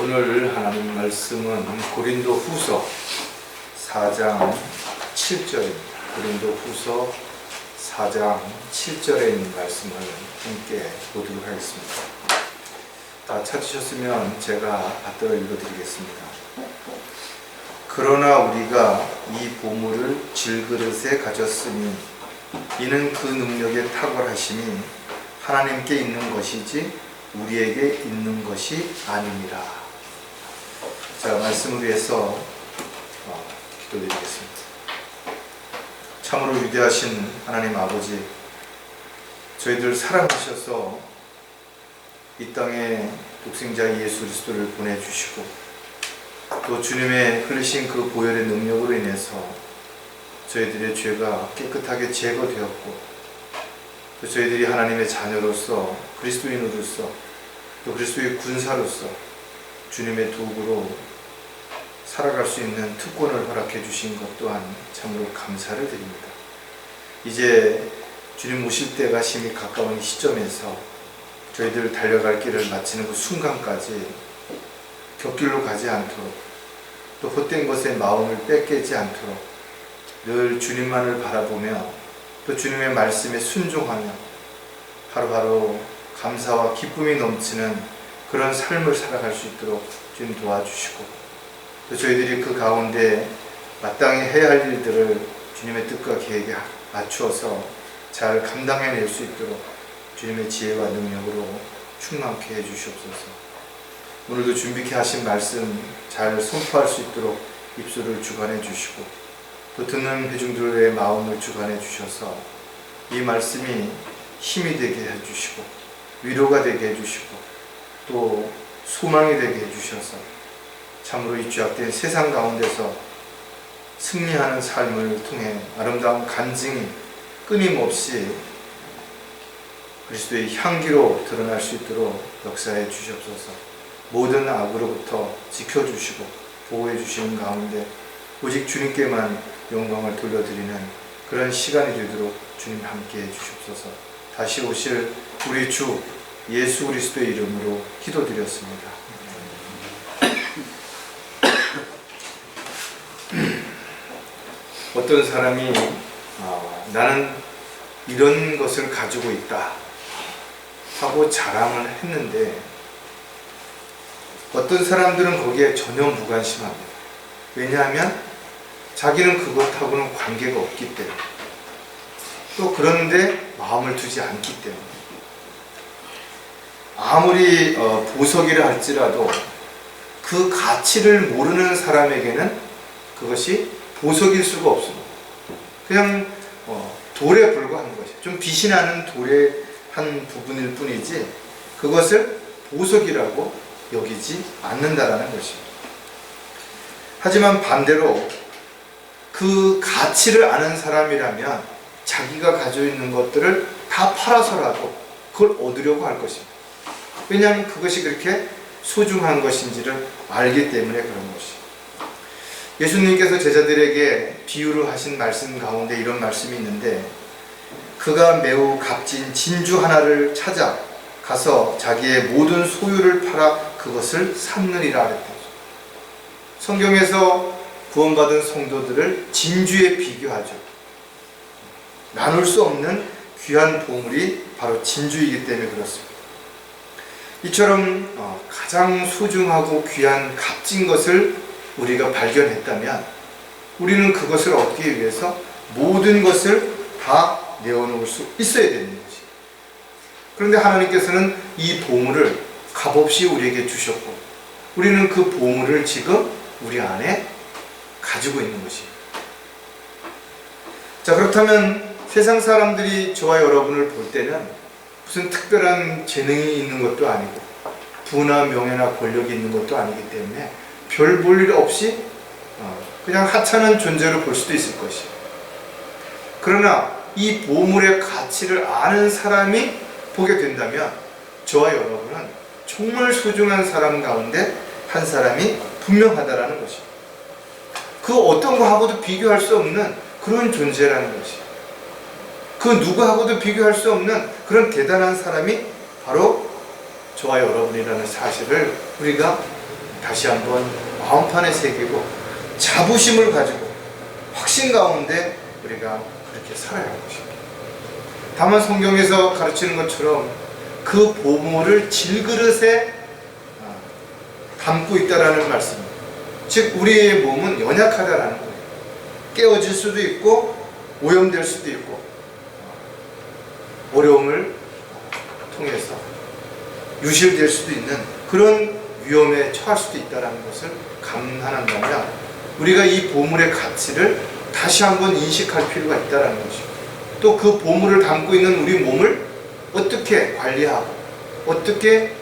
오늘 하나님 말씀은 고린도 후서 4장 7절입니다. 고린도 후서 4장 7절에 있는 말씀을 함께 보도록 하겠습니다. 다 찾으셨으면 제가 받들어 읽어드리겠습니다. 그러나 우리가 이 보물을 질그릇에 가졌으니 이는 그 능력의 탁월하심이 하나님께 있는 것이지 우리에게 있는 것이 아닙니다. 자, 말씀을 위해서 기도드리겠습니다. 참으로 위대하신 하나님 아버지, 저희들 사랑하셔서 이 땅에 독생자 예수 그리스도를 보내주시고 또 주님의 흘리신 그 보혈의 능력으로 인해서 저희들의 죄가 깨끗하게 제거되었고 또 저희들이 하나님의 자녀로서 그리스도인으로서 또 그리스도의 군사로서 주님의 도구로 살아갈 수 있는 특권을 허락해 주신 것 또한 참으로 감사를 드립니다. 이제 주님 오실 때가 심히 가까운 시점에서 저희들 달려갈 길을 마치는 그 순간까지 곁길로 가지 않도록 또 헛된 것에 마음을 뺏기지 않도록 늘 주님만을 바라보며 또 주님의 말씀에 순종하며 하루하루 감사와 기쁨이 넘치는 그런 삶을 살아갈 수 있도록 주님 도와주시고 또 저희들이 그 가운데 마땅히 해야 할 일들을 주님의 뜻과 계획에 맞추어서 잘 감당해낼 수 있도록 주님의 지혜와 능력으로 충만케 해주시옵소서. 오늘도 준비케 하신 말씀 잘 선포할 수 있도록 입술을 주관해 주시고 또 듣는 회중들의 마음을 주관해 주셔서 이 말씀이 힘이 되게 해주시고 위로가 되게 해주시고 또 소망이 되게 해주셔서 참으로 이 죄악된 세상 가운데서 승리하는 삶을 통해 아름다운 간증이 끊임없이 그리스도의 향기로 드러날 수 있도록 역사해 주시옵소서. 모든 악으로부터 지켜주시고 보호해 주시는 가운데 오직 주님께만 영광을 돌려드리는 그런 시간이 되도록 주님 함께 해 주시옵소서. 다시 오실 우리 주 예수 그리스도의 이름으로 기도드렸습니다. 어떤 사람이 나는 이런 것을 가지고 있다 하고 자랑을 했는데 어떤 사람들은 거기에 전혀 무관심합니다. 왜냐하면 자기는 그것하고는 관계가 없기 때문에 또 그런데 마음을 두지 않기 때문에 아무리 보석이라 할지라도 그 가치를 모르는 사람에게는 그것이 보석일 수가 없습니다. 그냥 돌에 불과한 것이 좀 빛이 나는 돌의 한 부분일 뿐이지 그것을 보석이라고 여기지 않는다라는 것입니다. 하지만 반대로 그 가치를 아는 사람이라면 자기가 가지고 있는 것들을 다 팔아서라도 그걸 얻으려고 할 것입니다. 왜냐하면 그것이 그렇게 소중한 것인지를 알기 때문에 그런 것입니다. 예수님께서 제자들에게 비유를 하신 말씀 가운데 이런 말씀이 있는데 그가 매우 값진 진주 하나를 찾아 가서 자기의 모든 소유를 팔아 그것을 샀느니라 그랬다. 성경에서 구원받은 성도들을 진주에 비교하죠. 나눌 수 없는 귀한 보물이 바로 진주이기 때문에 그렇습니다. 이처럼 가장 소중하고 귀한 값진 것을 우리가 발견했다면 우리는 그것을 얻기 위해서 모든 것을 다 내어놓을 수 있어야 되는 것이에요. 그런데 하나님께서는 이 보물을 값없이 우리에게 주셨고 우리는 그 보물을 지금 우리 안에 가지고 있는 것이에요. 자, 그렇다면 세상 사람들이 저와 여러분을 볼 때는 무슨 특별한 재능이 있는 것도 아니고 부나 명예나 권력이 있는 것도 아니기 때문에 별 볼 일 없이 그냥 하찮은 존재로 볼 수도 있을 것이에요. 그러나 이 보물의 가치를 아는 사람이 보게 된다면 저와 여러분은 정말 소중한 사람 가운데 한 사람이 분명하다라는 것입니다. 그 어떤 거하고도 비교할 수 없는 그런 존재라는 것이에요. 그 누구하고도 비교할 수 없는 그런 대단한 사람이 바로 저와 여러분이라는 사실을 우리가 다시 한번 마음판에 새기고 자부심을 가지고 확신 가운데 우리가 그렇게 살아야 하는 것입니다. 다만 성경에서 가르치는 것처럼 그 보물을 질그릇에 담고 있다라는 말씀입니다. 즉 우리의 몸은 연약하다라는 거예요. 깨어질 수도 있고 오염될 수도 있고 어려움을 통해서 유실될 수도 있는 그런 위험에 처할 수도 있다는 것을 감안한다면 우리가 이 보물의 가치를 다시 한번 인식할 필요가 있다는 것입니다. 또 그 보물을 담고 있는 우리 몸을 어떻게 관리하고 어떻게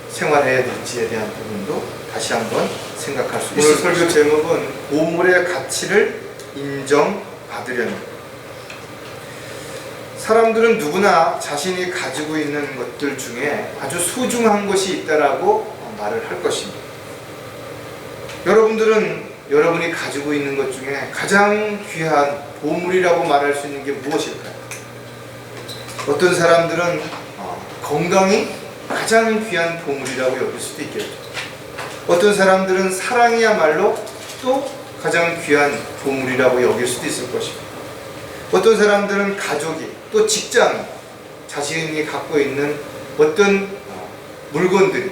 생활해야 될지에 대한 부분도 다시 한번 생각할 수 있습니다. 오늘 설교 제목은 보물의 가치를 인정받으려는. 사람들은 누구나 자신이 가지고 있는 것들 중에 아주 소중한 것이 있다라고 말을 할 것입니다. 여러분들은 여러분이 가지고 있는 것 중에 가장 귀한 보물이라고 말할 수 있는 게 무엇일까요? 어떤 사람들은 건강이 가장 귀한 보물이라고 여길 수도 있겠죠. 어떤 사람들은 사랑이야말로 또 가장 귀한 보물이라고 여길 수도 있을 것입니다. 어떤 사람들은 가족이 또 직장이 자신이 갖고 있는 어떤 물건들이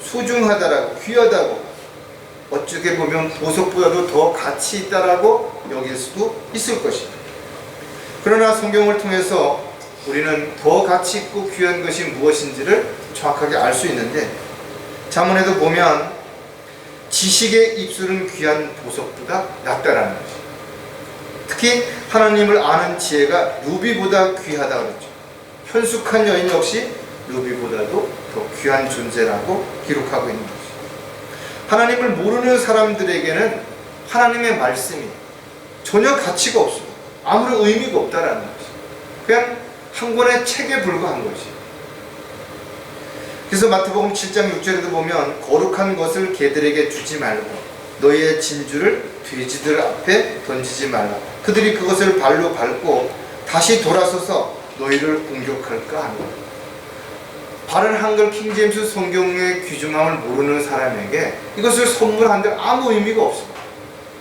소중하다라고 귀하다고 어떻게 보면 보석보다도 더 가치 있다라고 여길 수도 있을 것입니다. 그러나 성경을 통해서 우리는 더 가치 있고 귀한 것이 무엇인지를 정확하게 알 수 있는데 잠언에도 보면 지식의 입술은 귀한 보석보다 낫다라는 것입니다. 특히 하나님을 아는 지혜가 루비보다 귀하다 그랬죠. 현숙한 여인 역시 루비보다도 더 귀한 존재라고 기록하고 있는 것입니다. 하나님을 모르는 사람들에게는 하나님의 말씀이 전혀 가치가 없습니다. 아무런 의미가 없다라는 것입니다. 그냥 한 권의 책에 불과한 것이에요. 그래서 마태복음 7장 6절에도 보면 거룩한 것을 개들에게 주지 말고 너희의 진주를 돼지들 앞에 던지지 말라. 그들이 그것을 발로 밟고 다시 돌아서서 너희를 공격할까 하노라. 바른 한글 킹제임스 성경의 귀중함을 모르는 사람에게 이것을 선물한들 아무 의미가 없습니다.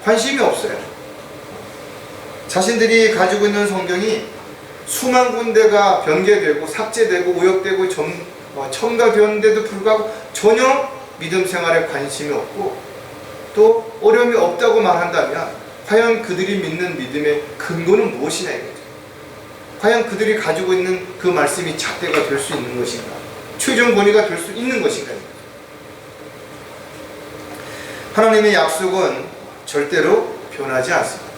관심이 없어요. 자신들이 가지고 있는 성경이 수만 군데가 변개되고 삭제되고 오역되고 첨가되었는데도 불구하고 전혀 믿음 생활에 관심이 없고 또 어려움이 없다고 말한다면 과연 그들이 믿는 믿음의 근거는 무엇이냐 이거죠. 과연 그들이 가지고 있는 그 말씀이 잣대가 될 수 있는 것인가, 최종 권위가 될 수 있는 것인가. 하나님의 약속은 절대로 변하지 않습니다.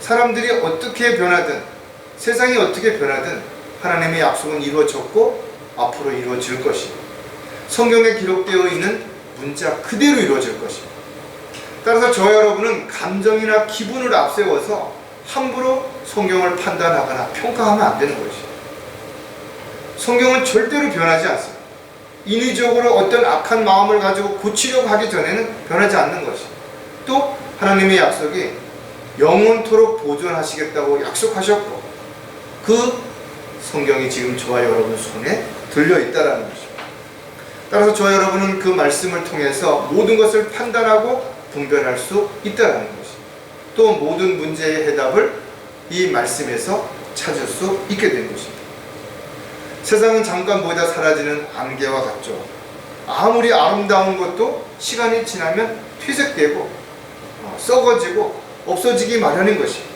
사람들이 어떻게 변하든 세상이 어떻게 변하든 하나님의 약속은 이루어졌고 앞으로 이루어질 것입니다. 성경에 기록되어 있는 문자 그대로 이루어질 것입니다. 따라서 저 여러분은 감정이나 기분을 앞세워서 함부로 성경을 판단하거나 평가하면 안 되는 것이에요. 성경은 절대로 변하지 않습니다. 인위적으로 어떤 악한 마음을 가지고 고치려고 하기 전에는 변하지 않는 것입니다. 또 하나님의 약속이 영원토록 보존하시겠다고 약속하셨고 그 성경이 지금 저와 여러분 손에 들려있다는 것입니다. 따라서 저와 여러분은 그 말씀을 통해서 모든 것을 판단하고 분별할 수 있다는 것입니다. 또 모든 문제의 해답을 이 말씀에서 찾을 수 있게 된 것입니다. 세상은 잠깐 보이다 사라지는 안개와 같죠. 아무리 아름다운 것도 시간이 지나면 퇴색되고 썩어지고 없어지기 마련인 것입니다.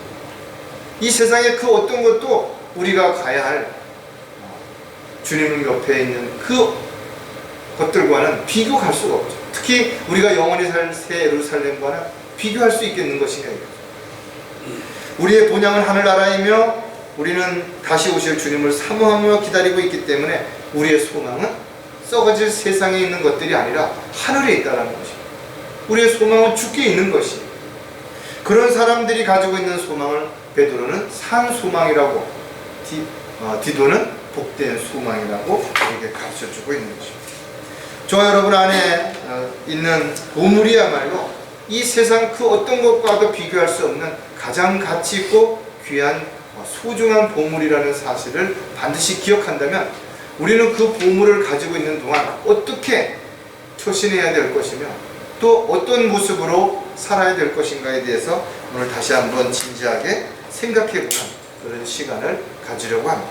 이 세상의 그 어떤 것도 우리가 가야 할 주님 옆에 있는 그 것들과는 비교할 수가 없죠. 특히 우리가 영원히 살 새 예루살렘과는 비교할 수 있겠는 것인가. 우리의 본향은 하늘나라이며 우리는 다시 오실 주님을 사모하며 기다리고 있기 때문에 우리의 소망은 썩어질 세상에 있는 것들이 아니라 하늘에 있다는 것입니다. 우리의 소망은 주께 있는 것이에요. 그런 사람들이 가지고 있는 소망을 베드로는 산 소망이라고, 디도는 복된 소망이라고 우리에게 가르쳐주고 있는 것입니다. 저와 여러분 안에 있는 보물이야말로 이 세상 그 어떤 것과도 비교할 수 없는 가장 가치 있고 귀한 소중한 보물이라는 사실을 반드시 기억한다면 우리는 그 보물을 가지고 있는 동안 어떻게 처신해야 될 것이며 또 어떤 모습으로 살아야 될 것인가에 대해서 오늘 다시 한번 진지하게 생각해보는 그런 시간을 가지려고 합니다.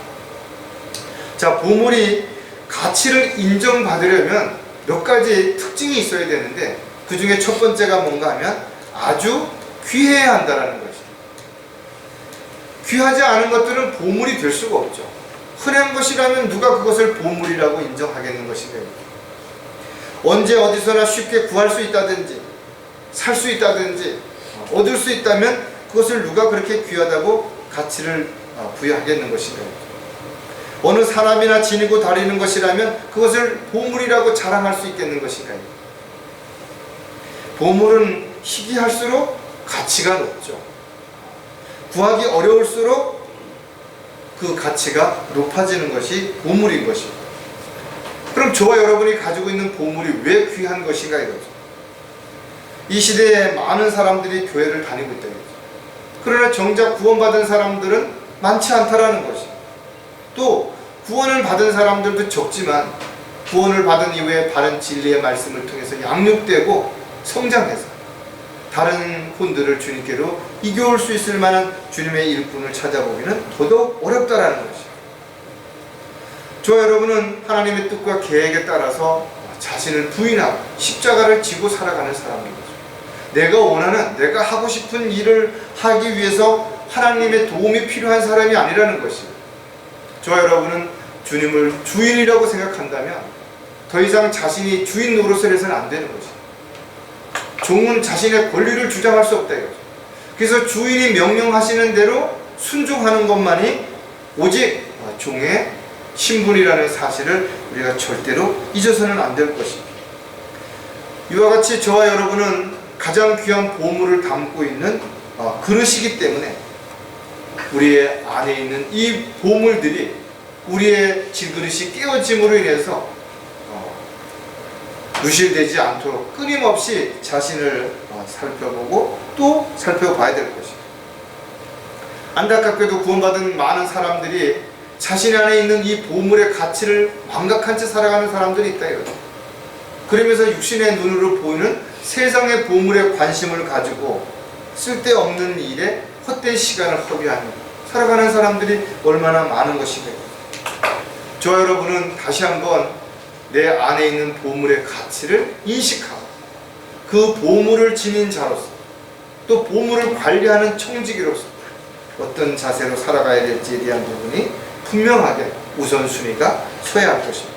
자, 보물이 가치를 인정받으려면 몇 가지 특징이 있어야 되는데 그 중에 첫 번째가 뭔가 하면 아주 귀해야 한다는 것이죠. 귀하지 않은 것들은 보물이 될 수가 없죠. 흔한 것이라면 누가 그것을 보물이라고 인정하겠는 것인가요? 언제 어디서나 쉽게 구할 수 있다든지 살 수 있다든지 얻을 수 있다면 그것을 누가 그렇게 귀하다고 가치를 부여하겠는 것인가요? 어느 사람이나 지니고 다니는 것이라면 그것을 보물이라고 자랑할 수 있겠는 것인가요? 보물은 희귀할수록 가치가 높죠. 구하기 어려울수록 그 가치가 높아지는 것이 보물인 것입니다. 그럼 저와 여러분이 가지고 있는 보물이 왜 귀한 것인가 이거죠. 이 시대에 많은 사람들이 교회를 다니고 있다 이거죠. 그러나 정작 구원받은 사람들은 많지 않다라는 것입니다. 또 구원을 받은 사람들도 적지만 구원을 받은 이후에 바른 진리의 말씀을 통해서 양육되고 성장해서 다른 혼들을 주님께로 이겨올 수 있을 만한 주님의 일꾼을 찾아보기는 더더욱 어렵다라는 것이죠. 저와 여러분은 하나님의 뜻과 계획에 따라서 자신을 부인하고 십자가를 지고 살아가는 사람입니다. 내가 원하는, 내가 하고 싶은 일을 하기 위해서 하나님의 도움이 필요한 사람이 아니라는 것입니다. 저와 여러분은 주님을 주인이라고 생각한다면 더 이상 자신이 주인 노릇을 해서는 안 되는 것입니다. 종은 자신의 권리를 주장할 수 없다 이거죠. 그래서 주인이 명령하시는 대로 순종하는 것만이 오직 종의 신분이라는 사실을 우리가 절대로 잊어서는 안 될 것입니다. 이와 같이 저와 여러분은 가장 귀한 보물을 담고 있는 그릇이기 때문에 우리의 안에 있는 이 보물들이 우리의 질그릇이 깨어짐으로 인해서 누실되지 않도록 끊임없이 자신을 살펴보고 또 살펴봐야 될 것입니다. 안타깝게도 구원받은 많은 사람들이 자신 안에 있는 이 보물의 가치를 망각한 채 살아가는 사람들이 있다 이거죠. 그러면서 육신의 눈으로 보이는 세상의 보물에 관심을 가지고 쓸데없는 일에 헛된 시간을 허비하며 살아가는 사람들이 얼마나 많은 것인가. 저와 여러분은 다시 한번 내 안에 있는 보물의 가치를 인식하고 그 보물을 지닌 자로서 또 보물을 관리하는 청지기로서 어떤 자세로 살아가야 될지에 대한 부분이 분명하게 우선순위가 서야 할 것입니다.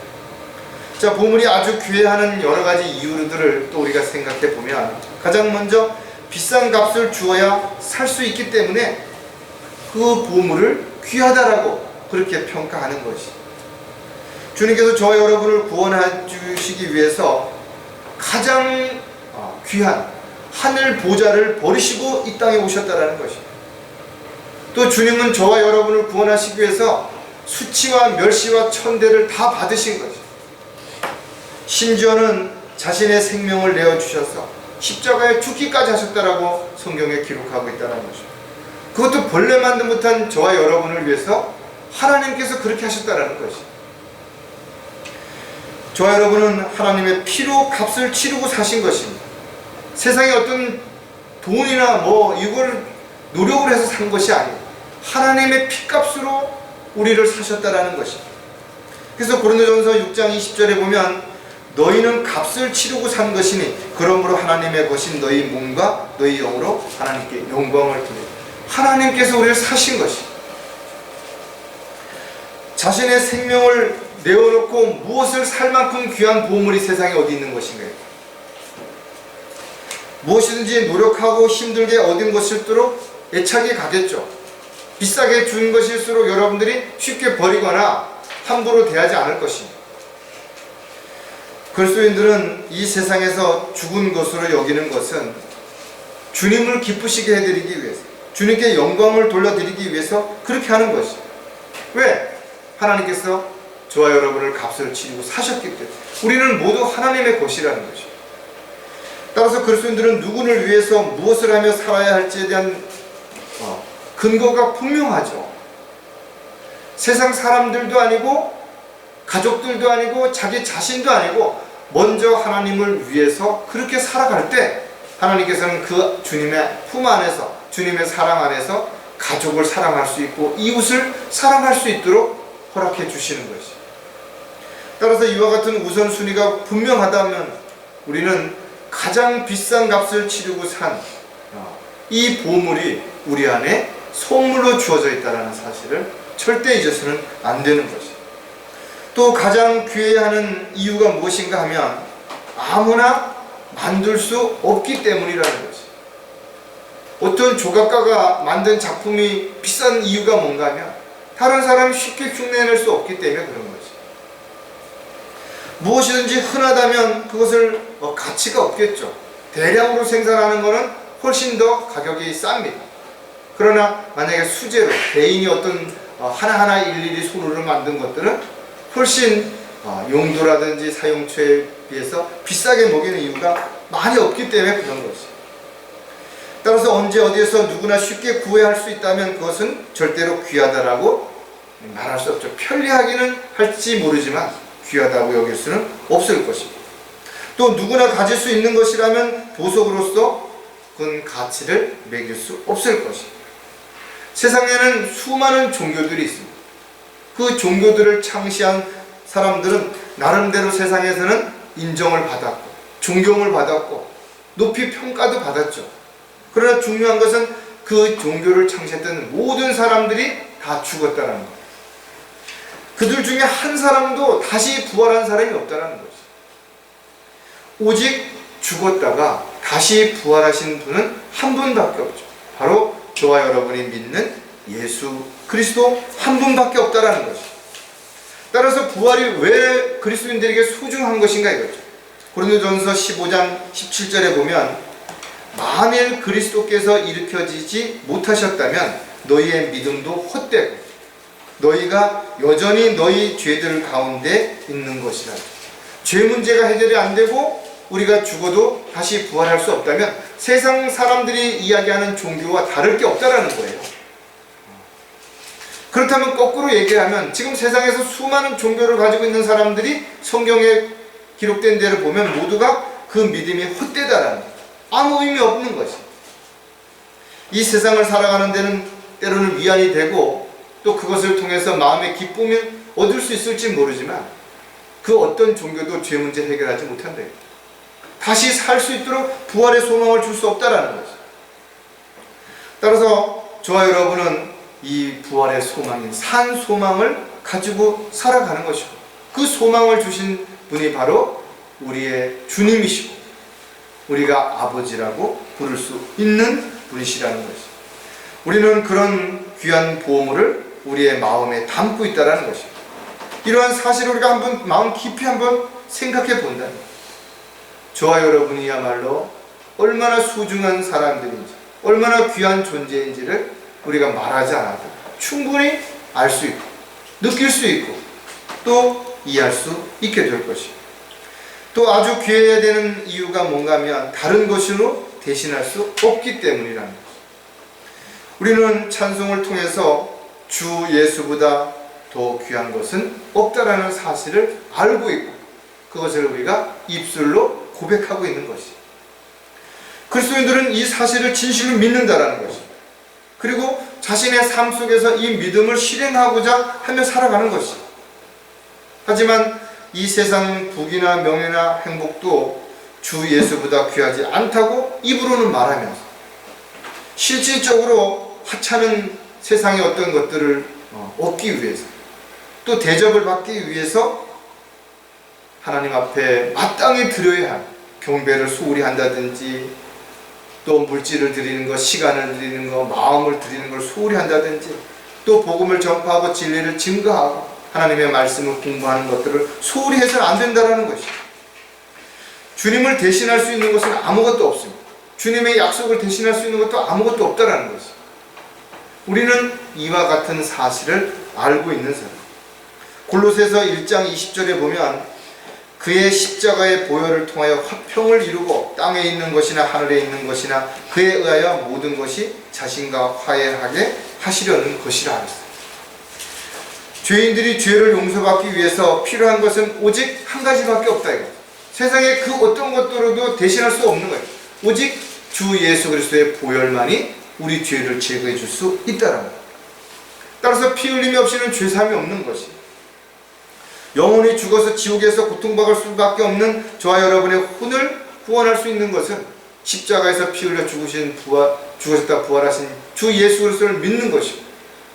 자, 보물이 아주 귀해하는 여러 가지 이유들을 또 우리가 생각해 보면 가장 먼저 비싼 값을 주어야 살 수 있기 때문에 그 보물을 귀하다라고 그렇게 평가하는 것이. 주님께서 저와 여러분을 구원해 주시기 위해서 가장 귀한 하늘 보좌를 버리시고 이 땅에 오셨다라는 것입니다. 또 주님은 저와 여러분을 구원하시기 위해서 수치와 멸시와 천대를 다 받으신 것입니다. 심지어는 자신의 생명을 내어주셔서 십자가에 죽기까지 하셨다라고 성경에 기록하고 있다는 것입니다. 그것도 벌레 만든 듯한 저와 여러분을 위해서 하나님께서 그렇게 하셨다라는 것입니다. 저와 여러분은 하나님의 피로 값을 치르고 사신 것입니다. 세상에 어떤 돈이나 이걸 노력을 해서 산 것이 아니에요. 하나님의 피값으로 우리를 사셨다라는 것입니다. 그래서 고린도전서 6장 20절에 보면 너희는 값을 치르고 산 것이니 그러므로 하나님의 것인 너희 몸과 너희 영으로 하나님께 영광을 드립니다. 하나님께서 우리를 사신 것입니다. 자신의 생명을 내어놓고 무엇을 살 만큼 귀한 보물이 세상에 어디 있는 것인가요? 무엇이든지 노력하고 힘들게 얻은 것일수록 애착이 가겠죠. 비싸게 준 것일수록 여러분들이 쉽게 버리거나 함부로 대하지 않을 것입니다. 그리스도인들은 이 세상에서 죽은 것으로 여기는 것은 주님을 기쁘시게 해드리기 위해서, 주님께 영광을 돌려드리기 위해서 그렇게 하는 것입니다. 왜? 하나님께서 저와 여러분을 값을 치르고 사셨기 때문에 우리는 모두 하나님의 것이라는 것입니다. 따라서 그리스도인들은 누구를 위해서 무엇을 하며 살아야 할지에 대한 근거가 분명하죠. 세상 사람들도 아니고 가족들도 아니고 자기 자신도 아니고 먼저 하나님을 위해서 그렇게 살아갈 때 하나님께서는 그 주님의 품 안에서, 주님의 사랑 안에서 가족을 사랑할 수 있고 이웃을 사랑할 수 있도록 허락해 주시는 것이. 따라서 이와 같은 우선순위가 분명하다면 우리는 가장 비싼 값을 치르고 산 이 보물이 우리 안에 선물로 주어져 있다는 사실을 절대 잊어서는 안 되는 것이. 또 가장 귀해야 하는 이유가 무엇인가 하면 아무나 만들 수 없기 때문이라는 것이. 어떤 조각가가 만든 작품이 비싼 이유가 뭔가 하면 다른 사람이 쉽게 흉내낼 수 없기 때문에 그런 것이. 무엇이든지 흔하다면 그것을 가치가 없겠죠. 대량으로 생산하는 것은 훨씬 더 가격이 쌉니다. 그러나 만약에 수제로 개인이 어떤 하나하나 일일이 손으로 만든 것들은 훨씬 용도라든지 사용처에 비해서 비싸게 먹이는 이유가 많이 없기 때문에 그런 것이. 따라서 언제 어디에서 누구나 쉽게 구해할 수 있다면 그것은 절대로 귀하다라고 말할 수 없죠. 편리하기는 할지 모르지만 귀하다고 여길 수는 없을 것입니다. 또 누구나 가질 수 있는 것이라면 보석으로서 그건 가치를 매길 수 없을 것입니다. 세상에는 수많은 종교들이 있습니다. 그 종교들을 창시한 사람들은 나름대로 세상에서는 인정을 받았고 존경을 받았고 높이 평가도 받았죠. 그러나 중요한 것은 그 종교를 창시했던 모든 사람들이 다 죽었다는 것. 그들 중에 한 사람도 다시 부활한 사람이 없다는 것이죠. 오직 죽었다가 다시 부활하신 분은 한 분밖에 없죠. 바로 저와 여러분이 믿는 예수 그리스도 한 분밖에 없다는 것이죠. 따라서 부활이 왜 그리스도인들에게 소중한 것인가 이거죠. 고린도전서 15장 17절에 보면 만일 그리스도께서 일으켜지지 못하셨다면 너희의 믿음도 헛되고 너희가 여전히 너희 죄들 가운데 있는 것이라. 죄 문제가 해결이 안 되고 우리가 죽어도 다시 부활할 수 없다면 세상 사람들이 이야기하는 종교와 다를 게 없다라는 거예요. 그렇다면 거꾸로 얘기하면 지금 세상에서 수많은 종교를 가지고 있는 사람들이 성경에 기록된 대로 보면 모두가 그 믿음이 헛되다라는 거예요. 아무 의미 없는 것이. 이 세상을 살아가는 데는 때로는 위안이 되고 또 그것을 통해서 마음의 기쁨을 얻을 수 있을지 모르지만 그 어떤 종교도 죄 문제 해결하지 못한다. 다시 살 수 있도록 부활의 소망을 줄 수 없다라는 거죠. 따라서 저와 여러분은 이 부활의 소망인 산 소망을 가지고 살아가는 것이고 그 소망을 주신 분이 바로 우리의 주님이시고 우리가 아버지라고 부를 수 있는 분이시라는 것이죠. 우리는 그런 귀한 보물을 우리의 마음에 담고 있다는 것입니다. 이러한 사실을 우리가 한번 마음 깊이 한번 생각해 본다면 저와 여러분이야말로 얼마나 소중한 사람들인지 얼마나 귀한 존재인지를 우리가 말하지 않아도 충분히 알 수 있고 느낄 수 있고 또 이해할 수 있게 될 것입니다. 또 아주 귀해야 되는 이유가 뭔가 하면 다른 것으로 대신할 수 없기 때문이라는 것입니다. 우리는 찬송을 통해서 주 예수보다 더 귀한 것은 없다라는 사실을 알고 있고 그것을 우리가 입술로 고백하고 있는 것이. 그리스도인들은 이 사실을 진실로 믿는다라는 것입니다. 그리고 자신의 삶 속에서 이 믿음을 실행하고자 하며 살아가는 것이. 하지만 이 세상 부귀나 명예나 행복도 주 예수보다 귀하지 않다고 입으로는 말하면서 실질적으로 하찮은 세상의 어떤 것들을 얻기 위해서 또 대접을 받기 위해서 하나님 앞에 마땅히 드려야 할 경배를 소홀히 한다든지 또 물질을 드리는 것, 시간을 드리는 것, 마음을 드리는 걸 소홀히 한다든지 또 복음을 전파하고 진리를 증거하고 하나님의 말씀을 공부하는 것들을 소홀히 해서는 안 된다는 것이죠. 주님을 대신할 수 있는 것은 아무것도 없습니다. 주님의 약속을 대신할 수 있는 것도 아무것도 없다는 것이죠. 우리는 이와 같은 사실을 알고 있는 사람. 골로새서 1장 20절에 보면 그의 십자가의 보혈을 통하여 화평을 이루고 땅에 있는 것이나 하늘에 있는 것이나 그에 의하여 모든 것이 자신과 화해하게 하시려는 것이라 하였습니다. 죄인들이 죄를 용서받기 위해서 필요한 것은 오직 한 가지밖에 없다 이거. 세상의 그 어떤 것들로도 대신할 수 없는 거예요. 오직 주 예수 그리스도의 보혈만이 우리 죄를 제거해 줄 수 있다는 거예요. 따라서 피 흘림이 없이는 죄사함이 없는 것이, 영혼이 죽어서 지옥에서 고통받을 수밖에 없는 저와 여러분의 혼을 구원할 수 있는 것은 십자가에서 피 흘려 죽으셨다 부활하신 주 예수 그리스도를 믿는 것이고,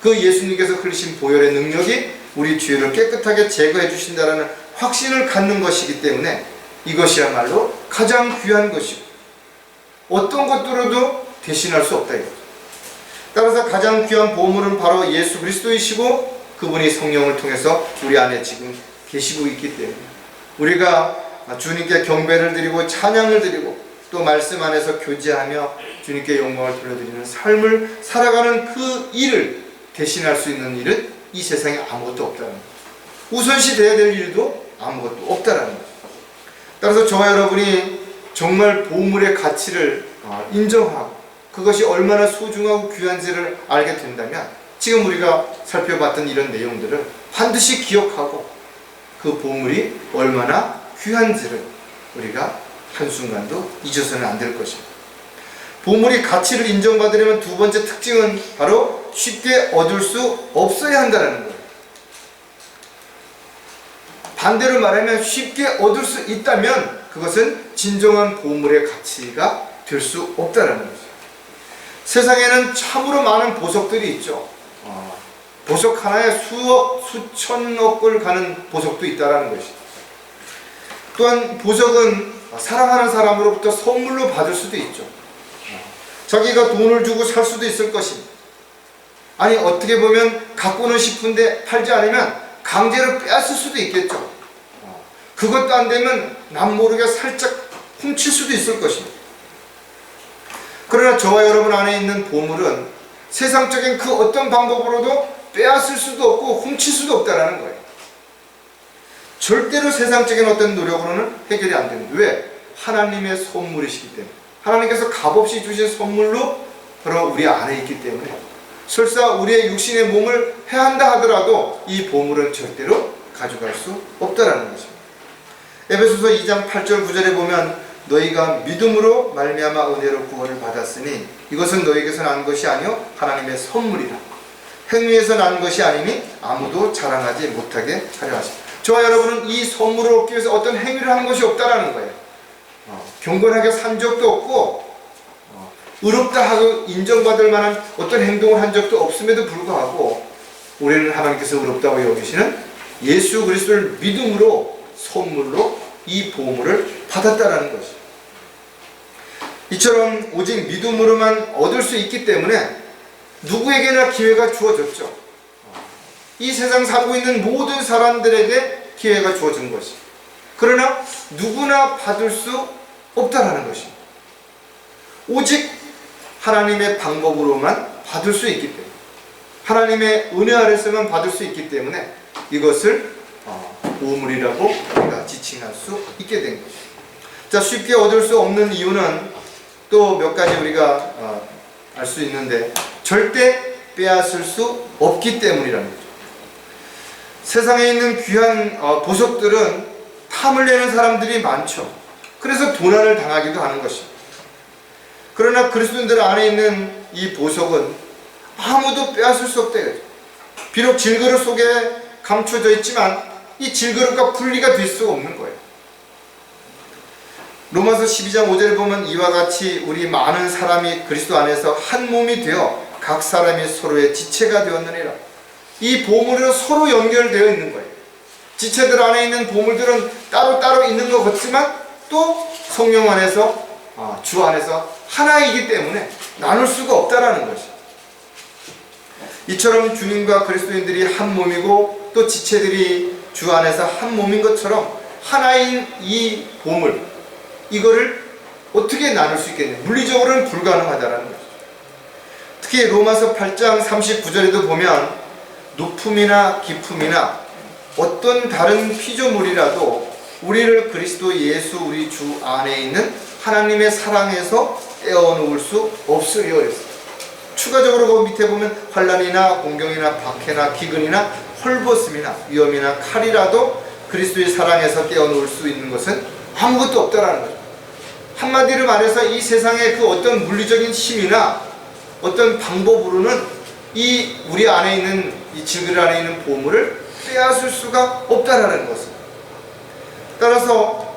그 예수님께서 흘리신 보혈의 능력이 우리 죄를 깨끗하게 제거해 주신다라는 확신을 갖는 것이기 때문에 이것이야말로 가장 귀한 것이고 어떤 것들로도 대신할 수 없다 이거죠. 따라서 가장 귀한 보물은 바로 예수 그리스도이시고 그분이 성령을 통해서 우리 안에 지금 계시고 있기 때문에 우리가 주님께 경배를 드리고 찬양을 드리고 또 말씀 안에서 교제하며 주님께 영광을 돌려드리는 삶을 살아가는 그 일을 대신할 수 있는 일은 이 세상에 아무것도 없다는 거예요. 우선시 돼야 될 일도 아무것도 없다라는 거죠. 따라서 저와 여러분이 정말 보물의 가치를 인정하고 그것이 얼마나 소중하고 귀한지를 알게 된다면 지금 우리가 살펴봤던 이런 내용들을 반드시 기억하고 그 보물이 얼마나 귀한지를 우리가 한순간도 잊어서는 안 될 것입니다. 보물이 가치를 인정받으려면 두 번째 특징은 바로 쉽게 얻을 수 없어야 한다는 거예요. 반대로 말하면 쉽게 얻을 수 있다면 그것은 진정한 보물의 가치가 될 수 없다는 거죠. 세상에는 참으로 많은 보석들이 있죠. 보석 하나에 수억, 수천억을 가는 보석도 있다는 것이죠. 또한 보석은 사랑하는 사람으로부터 선물로 받을 수도 있죠. 자기가 돈을 주고 살 수도 있을 것입니다. 아니 어떻게 보면 갖고는 싶은데 팔지 않으면 강제로 빼앗을 수도 있겠죠. 그것도 안 되면 남 모르게 살짝 훔칠 수도 있을 것입니다. 그러나 저와 여러분 안에 있는 보물은 세상적인 그 어떤 방법으로도 빼앗을 수도 없고 훔칠 수도 없다는 거예요. 절대로 세상적인 어떤 노력으로는 해결이 안 됩니다. 왜? 하나님의 선물이시기 때문에. 하나님께서 값없이 주신 선물로 바로 우리 안에 있기 때문에 설사 우리의 육신의 몸을 해한다 하더라도 이 보물은 절대로 가져갈 수 없다라는 것입니다. 에베소서 2장 8절 9절에 보면 너희가 믿음으로 말미암아 은혜로 구원을 받았으니 이것은 너희에게서 난 것이 아니요 하나님의 선물이라. 행위에서 난 것이 아니니 아무도 자랑하지 못하게 하려 하십니다. 저와 여러분은 이 선물을 얻기 위해서 어떤 행위를 하는 것이 없다라는 거예요. 경건하게 산 적도 없고 의롭다 하고 인정받을 만한 어떤 행동을 한 적도 없음에도 불구하고 우리는 하나님께서 의롭다고 여기시는 예수 그리스도를 믿음으로 선물로 이 보물을 받았다라는 것이죠. 이처럼 오직 믿음으로만 얻을 수 있기 때문에 누구에게나 기회가 주어졌죠. 이 세상 살고 있는 모든 사람들에게 기회가 주어진 것이. 그러나 누구나 받을 수 없다라는 것입니다. 오직 하나님의 방법으로만 받을 수 있기 때문에 하나님의 은혜 아래서만 받을 수 있기 때문에 이것을 보물이라고 우리가 지칭할 수 있게 된 것입니다. 자, 쉽게 얻을 수 없는 이유는 또 몇 가지 우리가 알 수 있는데 절대 빼앗을 수 없기 때문이라는 거죠. 세상에 있는 귀한 보석들은 탐을 내는 사람들이 많죠. 그래서 도난을 당하기도 하는 것입니다. 그러나 그리스도인들 안에 있는 이 보석은 아무도 빼앗을 수 없대요. 비록 질그릇 속에 감춰져 있지만 이 질그릇과 분리가 될 수가 없는 거예요. 로마서 12장 5절에 보면 이와 같이 우리 많은 사람이 그리스도 안에서 한 몸이 되어 각 사람이 서로의 지체가 되었느니라. 이 보물은 서로 연결되어 있는 거예요. 지체들 안에 있는 보물들은 따로따로 있는 것 같지만 또 성령 안에서 주 안에서 하나이기 때문에 나눌 수가 없다라는 것이죠. 이처럼 주님과 그리스도인들이 한 몸이고 또 지체들이 주 안에서 한 몸인 것처럼 하나인 이 보물, 이거를 어떻게 나눌 수 있겠냐? 물리적으로는 불가능하다라는 거죠. 특히 로마서 8장 39절에도 보면 높음이나 깊음이나 어떤 다른 피조물이라도 우리를 그리스도 예수 우리 주 안에 있는 하나님의 사랑에서 떼어놓을 수 없으리요 했어요. 추가적으로 그 밑에 보면 환난이나 공경이나 박해나 기근이나 헐벗음이나 위험이나 칼이라도 그리스도의 사랑에서 떼어놓을 수 있는 것은 아무것도 없다라는 거죠. 한마디로 말해서 이 세상의 그 어떤 물리적인 힘이나 어떤 방법으로는 이 우리 안에 있는 이 질그릇 안에 있는 보물을 빼앗을 수가 없다라는 것입니다. 따라서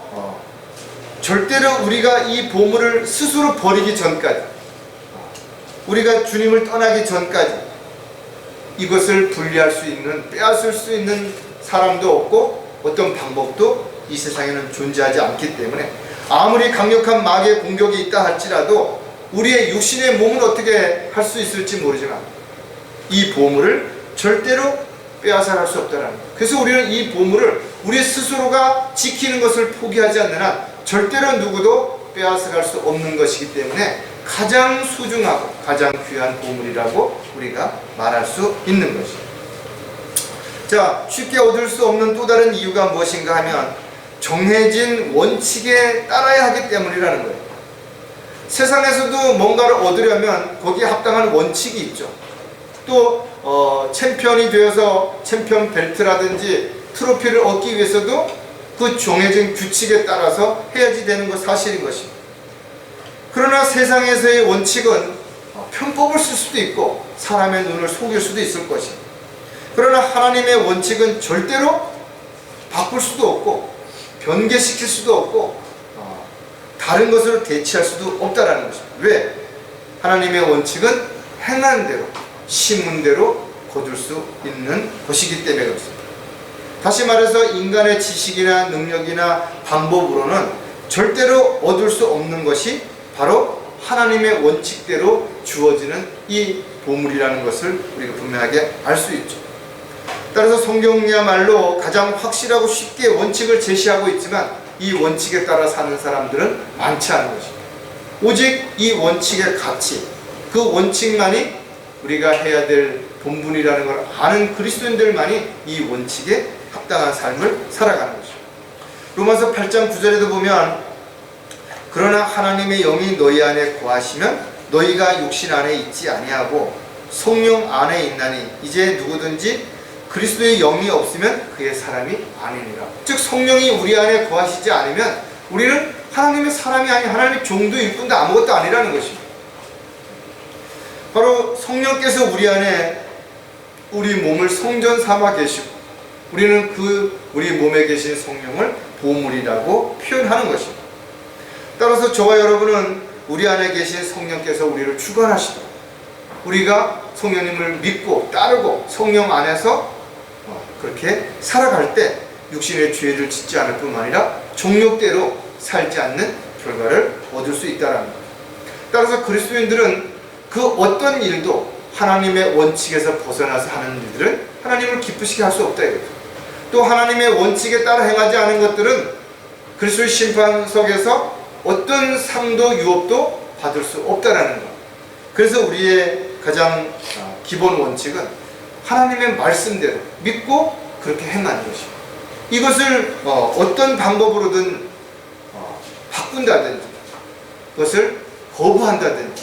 절대로 우리가 이 보물을 스스로 버리기 전까지, 우리가 주님을 떠나기 전까지 이것을 분리할 수 있는, 빼앗을 수 있는 사람도 없고 어떤 방법도 이 세상에는 존재하지 않기 때문에 아무리 강력한 마귀의 공격이 있다 할지라도 우리의 육신의 몸은 어떻게 할 수 있을지 모르지만 이 보물을 절대로 빼앗아갈 수 없다는 거예요. 그래서 우리는 이 보물을 우리 스스로가 지키는 것을 포기하지 않는 한 절대로 누구도 빼앗아갈 수 없는 것이기 때문에 가장 소중하고 가장 귀한 보물이라고 우리가 말할 수 있는 것이죠. 자, 쉽게 얻을 수 없는 또 다른 이유가 무엇인가 하면 정해진 원칙에 따라야 하기 때문이라는 거예요. 세상에서도 뭔가를 얻으려면 거기에 합당한 원칙이 있죠. 또 챔피언이 되어서 챔피언 벨트라든지 트로피를 얻기 위해서도 그 정해진 규칙에 따라서 해야지 되는 것 사실인 것입니다. 그러나 세상에서의 원칙은 편법을 쓸 수도 있고 사람의 눈을 속일 수도 있을 것입니다. 그러나 하나님의 원칙은 절대로 바꿀 수도 없고 변개시킬 수도 없고 다른 것으로 대체할 수도 없다라는 것입니다. 왜? 하나님의 원칙은 행한 대로, 심은 대로 거둘 수 있는 것이기 때문에 그렇습니다. 다시 말해서 인간의 지식이나 능력이나 방법으로는 절대로 얻을 수 없는 것이 바로 하나님의 원칙대로 주어지는 이 보물이라는 것을 우리가 분명하게 알 수 있죠. 따라서 성경이야말로 가장 확실하고 쉽게 원칙을 제시하고 있지만 이 원칙에 따라 사는 사람들은 많지 않은 것입니다. 오직 이 원칙의 가치, 그 원칙만이 우리가 해야 될 본분이라는 걸 아는 그리스도인들만이 이 원칙에 합당한 삶을 살아가는 것입니다. 로마서 8장 9절에도 보면 그러나 하나님의 영이 너희 안에 거하시면 너희가 육신 안에 있지 아니하고 성령 안에 있나니 이제 누구든지 그리스도의 영이 없으면 그의 사람이 아니니라. 즉 성령이 우리 안에 거하시지 않으면 우리는 하나님의 사람이 아닌 하나님의 종도일 뿐도 아무것도 아니라는 것입니다. 바로 성령께서 우리 안에 우리 몸을 성전 삼아 계시고 우리는 그 우리 몸에 계신 성령을 보물이라고 표현하는 것입니다. 따라서 저와 여러분은 우리 안에 계신 성령께서 우리를 주관하시도록 우리가 성령님을 믿고 따르고 성령 안에서 그렇게 살아갈 때 육신의 죄를 짓지 않을 뿐만 아니라 정욕대로 살지 않는 결과를 얻을 수 있다는 것. 따라서 그리스도인들은 그 어떤 일도 하나님의 원칙에서 벗어나서 하는 일들은 하나님을 기쁘시게 할 수 없다 이거죠. 또 하나님의 원칙에 따라 행하지 않은 것들은 그리스도의 심판석에서 어떤 상도 유업도 받을 수 없다라는 것. 그래서 우리의 가장 기본 원칙은 하나님의 말씀대로 믿고 그렇게 행하는 것입니다. 이것을 어떤 방법으로든 바꾼다든지 그것을 거부한다든지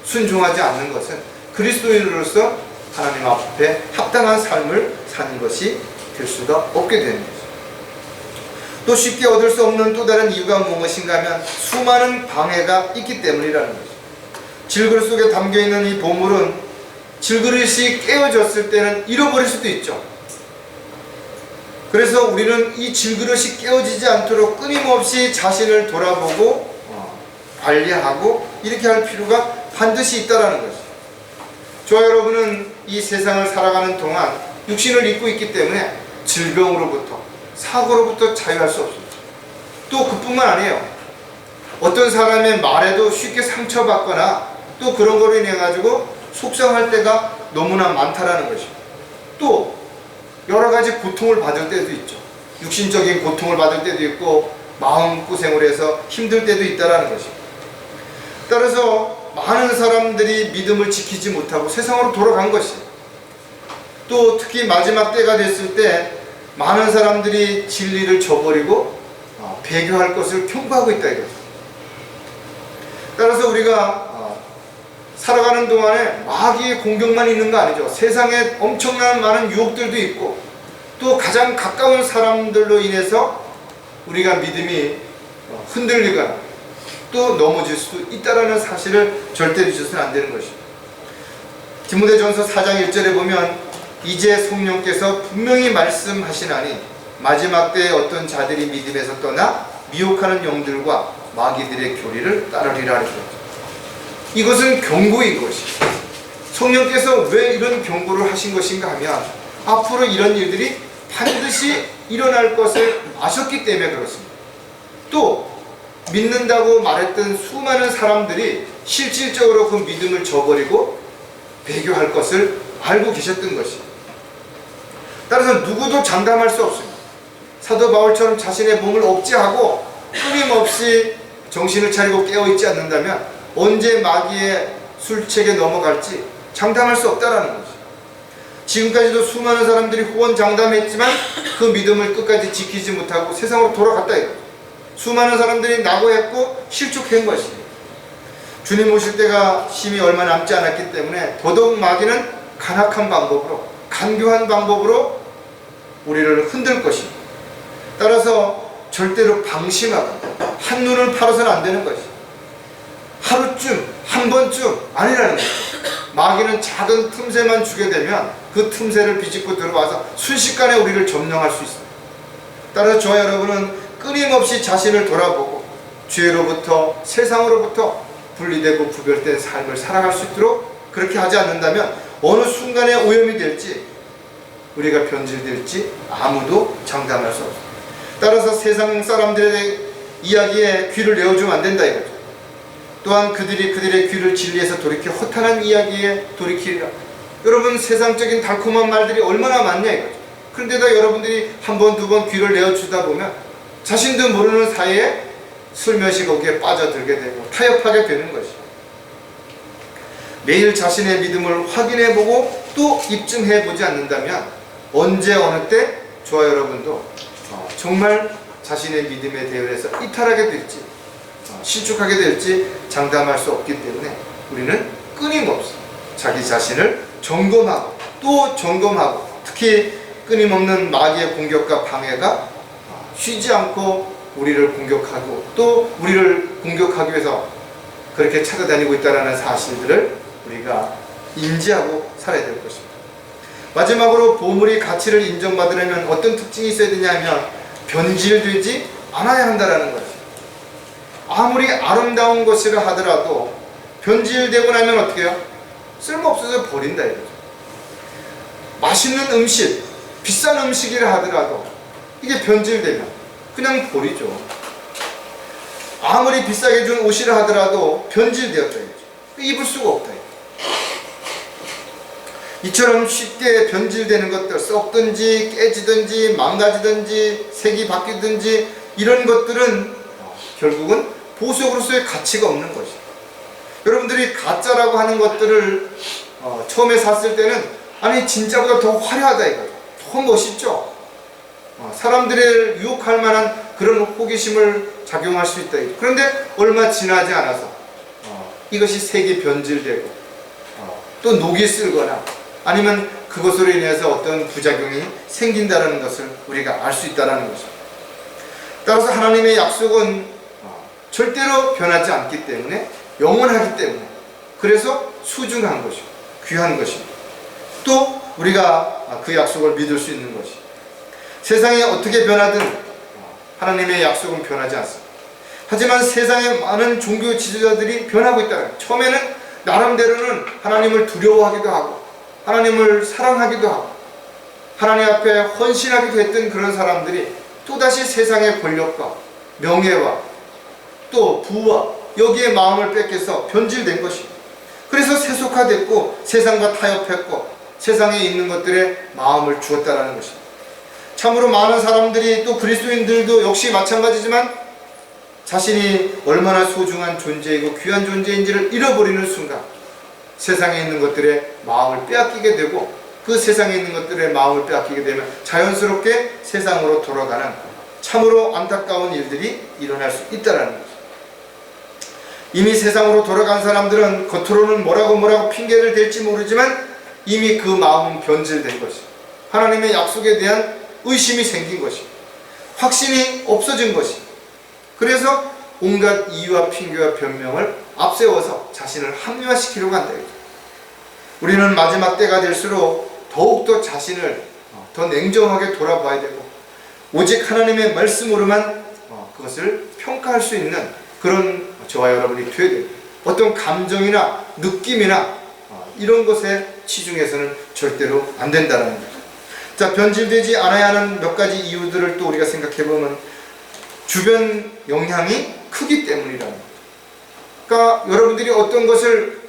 순종하지 않는 것은 그리스도인으로서 하나님 앞에 합당한 삶을 사는 것이 될 수가 없게 되는 것입니다. 또 쉽게 얻을 수 없는 또 다른 이유가 무엇인가 하면 수많은 방해가 있기 때문이라는 것입니다. 질그릇 속에 담겨있는 이 보물은 질그릇이 깨어졌을 때는 잃어버릴 수도 있죠. 그래서 우리는 이 질그릇이 깨어지지 않도록 끊임없이 자신을 돌아보고 관리하고 이렇게 할 필요가 반드시 있다는 것이죠. 저와 여러분은 이 세상을 살아가는 동안 육신을 입고 있기 때문에 질병으로부터 사고로부터 자유할 수 없습니다. 또 그뿐만 아니에요. 어떤 사람의 말에도 쉽게 상처받거나 또 그런 거로 인해 가지고 속상할 때가 너무나 많다라는 것입니다. 또 여러 가지 고통을 받을 때도 있죠. 육신적인 고통을 받을 때도 있고 마음고생을 해서 힘들 때도 있다라는 것입니다. 따라서 많은 사람들이 믿음을 지키지 못하고 세상으로 돌아간 것이, 또 특히 마지막 때가 됐을 때 많은 사람들이 진리를 저버리고 배교할 것을 경고하고 있다 이거죠. 따라서 우리가 살아가는 동안에 마귀의 공격만 있는 거 아니죠. 세상에 엄청난 많은 유혹들도 있고 또 가장 가까운 사람들로 인해서 우리가 믿음이 흔들리거나 또 넘어질 수도 있다는 사실을 절대 잊어서는 안 되는 것입니다. 디모데전서 4장 1절에 보면 이제 성령께서 분명히 말씀하시나니 마지막 때에 어떤 자들이 믿음에서 떠나 미혹하는 영들과 마귀들의 교리를 따르리라 하셨죠. 이것은 경고인 것이죠. 성령께서 왜 이런 경고를 하신 것인가 하면 앞으로 이런 일들이 반드시 일어날 것을 아셨기 때문에 그렇습니다. 또 믿는다고 말했던 수많은 사람들이 실질적으로 그 믿음을 저버리고 배교할 것을 알고 계셨던 것입니다. 따라서 누구도 장담할 수 없습니다. 사도 바울처럼 자신의 몸을 억제하고 끊임없이 정신을 차리고 깨어있지 않는다면 언제 마귀의 술책에 넘어갈지 장담할 수 없다는 것이죠. 지금까지도 수많은 사람들이 호언장담했지만 그 믿음을 끝까지 지키지 못하고 세상으로 돌아갔다 이거죠. 수많은 사람들이 낙오했고 실족한 것입니다. 주님 오실 때가 심히 얼마 남지 않았기 때문에 더더욱 마귀는 간악한 방법으로, 간교한 방법으로 우리를 흔들 것입니다. 따라서 절대로 방심하고 한눈을 팔아서는 안 되는 것이죠. 하루쯤, 한 번쯤 아니라는 거죠. 마귀는 작은 틈새만 주게 되면 그 틈새를 비집고 들어와서 순식간에 우리를 점령할 수 있습니다. 따라서 저와 여러분은 끊임없이 자신을 돌아보고 죄로부터, 세상으로부터 분리되고 구별된 삶을 살아갈 수 있도록 그렇게 하지 않는다면 어느 순간에 오염이 될지, 우리가 변질될지 아무도 장담할 수 없습니다. 따라서 세상 사람들의 이야기에 귀를 내어주면 안 된다 이거죠. 또한 그들의 귀를 진리에서 돌이켜 허탄한 이야기에 돌이키리라. 여러분, 세상적인 달콤한 말들이 얼마나 많냐 이거죠. 그런데도 여러분들이 한 번, 두 번 귀를 내어주다 보면 자신도 모르는 사이에 슬며시 거기에 빠져들게 되고 타협하게 되는 것이죠. 매일 자신의 믿음을 확인해보고 또 입증해보지 않는다면 언제 어느 때 저와 여러분도 정말 자신의 믿음의 대열에서 이탈하게 될지 실족하게 될지 장담할 수 없기 때문에 우리는 끊임없이 자기 자신을 점검하고 또 점검하고, 특히 끊임없는 마귀의 공격과 방해가 쉬지 않고 우리를 공격하고 또 우리를 공격하기 위해서 그렇게 찾아다니고 있다는 사실들을 우리가 인지하고 살아야 될 것입니다. 마지막으로 보물이 가치를 인정받으려면 어떤 특징이 있어야 되냐면 변질되지 않아야 한다는 것이죠. 아무리 아름다운 것이라 하더라도 변질되고 나면 어떻게 해요? 쓸모없어서 버린다 이거죠. 맛있는 음식, 비싼 음식이라 하더라도 이게 변질되면 그냥 버리죠. 아무리 비싸게 준 옷이라 하더라도 변질되었다 이거죠. 입을 수가 없다 이거죠. 이처럼 쉽게 변질되는 것들, 썩든지 깨지든지 망가지든지 색이 바뀌든지 이런 것들은 결국은 보석으로서의 가치가 없는 것이에요. 여러분들이 가짜라고 하는 것들을 처음에 샀을 때는 아니 진짜보다 더 화려하다 이거죠. 더 멋있죠. 사람들을 유혹할 만한 그런 호기심을 작용할 수 있다 이거죠. 그런데 얼마 지나지 않아서 이것이 색이 변질되고 또 녹이 쓸거나 아니면 그것으로 인해서 어떤 부작용이 생긴다는 것을 우리가 알 수 있다는 것입니다. 따라서 하나님의 약속은 절대로 변하지 않기 때문에, 영원하기 때문에, 그래서 소중한 것이고 귀한 것입니다. 또 우리가 그 약속을 믿을 수 있는 것이, 세상이 어떻게 변하든 하나님의 약속은 변하지 않습니다. 하지만 세상에 많은 종교 지도자들이 변하고 있다는, 처음에는 나름대로는 하나님을 두려워하기도 하고 하나님을 사랑하기도 하고 하나님 앞에 헌신하기도 했던 그런 사람들이 또다시 세상의 권력과 명예와 또 부와 여기에 마음을 뺏겨서 변질된 것입니다. 그래서 세속화됐고 세상과 타협했고 세상에 있는 것들에 마음을 주었다는 것입니다. 참으로 많은 사람들이, 또 그리스도인들도 역시 마찬가지지만 자신이 얼마나 소중한 존재이고 귀한 존재인지를 잃어버리는 순간 세상에 있는 것들에 마음을 빼앗기게 되고, 그 세상에 있는 것들의 마음을 빼앗기게 되면 자연스럽게 세상으로 돌아가는 참으로 안타까운 일들이 일어날 수 있다는 거죠. 이미 세상으로 돌아간 사람들은 겉으로는 뭐라고 핑계를 댈지 모르지만 이미 그 마음은 변질된 것이, 하나님의 약속에 대한 의심이 생긴 것이, 확신이 없어진 것이, 그래서 온갖 이유와 핑계와 변명을 앞세워서 자신을 합리화시키려고 한다. 우리는 마지막 때가 될수록 더욱더 자신을 더 냉정하게 돌아봐야 되고 오직 하나님의 말씀으로만 그것을 평가할 수 있는 그런 저와 여러분이 되어야 됩니다. 어떤 감정이나 느낌이나 이런 것에 치중해서는 절대로 안 된다는 거죠. 자, 변질되지 않아야 하는 몇 가지 이유들을 또 우리가 생각해 보면 주변 영향이 크기 때문이라는 거죠. 그러니까 여러분들이 어떤 것을